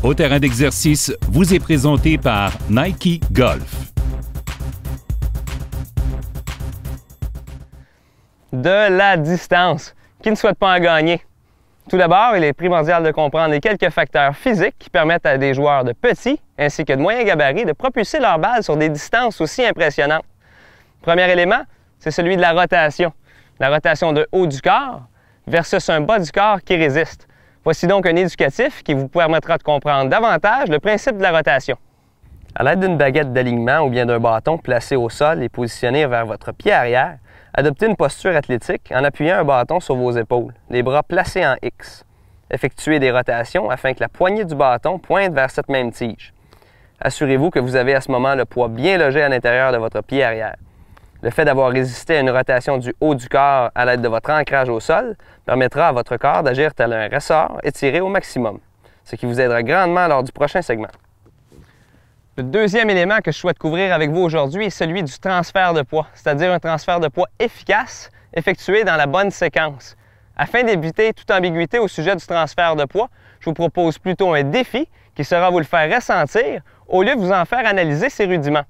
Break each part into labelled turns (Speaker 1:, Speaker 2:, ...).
Speaker 1: Au terrain d'exercice vous est présenté par Nike Golf.
Speaker 2: De la distance. Qui ne souhaite pas en gagner? Tout d'abord, il est primordial de comprendre les quelques facteurs physiques qui permettent à des joueurs de petits ainsi que de moyens gabarits de propulser leur balle sur des distances aussi impressionnantes. Premier élément, c'est celui de la rotation. La rotation de haut du corps versus un bas du corps qui résiste. Voici donc un éducatif qui vous permettra de comprendre davantage le principe de la rotation. À l'aide d'une baguette d'alignement ou bien d'un bâton placé au sol et positionné vers votre pied arrière, adoptez une posture athlétique en appuyant un bâton sur vos épaules, les bras placés en X. Effectuez des rotations afin que la poignée du bâton pointe vers cette même tige. Assurez-vous que vous avez à ce moment le poids bien logé à l'intérieur de votre pied arrière. Le fait d'avoir résisté à une rotation du haut du corps à l'aide de votre ancrage au sol permettra à votre corps d'agir tel un ressort étiré au maximum, ce qui vous aidera grandement lors du prochain segment. Le deuxième élément que je souhaite couvrir avec vous aujourd'hui est celui du transfert de poids, c'est-à-dire un transfert de poids efficace effectué dans la bonne séquence. Afin d'éviter toute ambiguïté au sujet du transfert de poids, je vous propose plutôt un défi qui sera vous le faire ressentir au lieu de vous en faire analyser ses rudiments.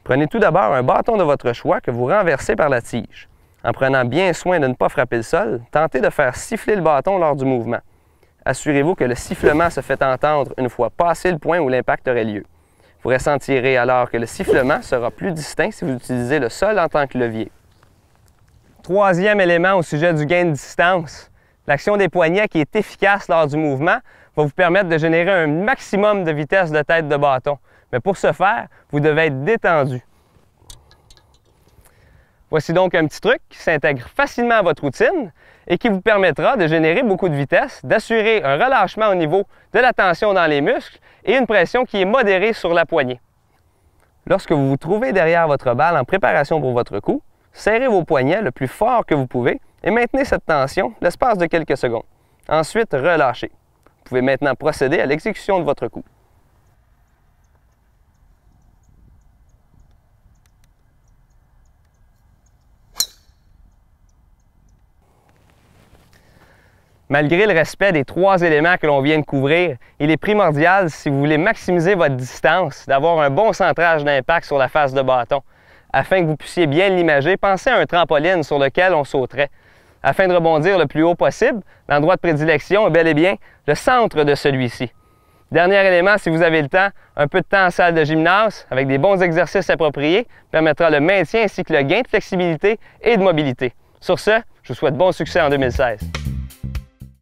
Speaker 2: Prenez tout d'abord un bâton de votre choix que vous renversez par la tige. En prenant bien soin de ne pas frapper le sol, tentez de faire siffler le bâton lors du mouvement. Assurez-vous que le sifflement se fait entendre une fois passé le point où l'impact aurait lieu. Vous ressentirez alors que le sifflement sera plus distinct si vous utilisez le sol en tant que levier. Troisième élément au sujet du gain de distance. L'action des poignets qui est efficace lors du mouvement va vous permettre de générer un maximum de vitesse de tête de bâton. Mais pour ce faire, vous devez être détendu. Voici donc un petit truc qui s'intègre facilement à votre routine et qui vous permettra de générer beaucoup de vitesse, d'assurer un relâchement au niveau de la tension dans les muscles et une pression qui est modérée sur la poignée. Lorsque vous vous trouvez derrière votre balle en préparation pour votre coup, serrez vos poignets le plus fort que vous pouvez et maintenez cette tension l'espace de quelques secondes. Ensuite, relâchez. Vous pouvez maintenant procéder à l'exécution de votre coup. Malgré le respect des trois éléments que l'on vient de couvrir, il est primordial, si vous voulez maximiser votre distance, d'avoir un bon centrage d'impact sur la face de bâton. Afin que vous puissiez bien l'imager, pensez à un trampoline sur lequel on sauterait. Afin de rebondir le plus haut possible, l'endroit de prédilection est bel et bien le centre de celui-ci. Dernier élément, si vous avez le temps, un peu de temps en salle de gymnase, avec des bons exercices appropriés, permettra le maintien ainsi que le gain de flexibilité et de mobilité. Sur ce, je vous souhaite bon succès en 2016.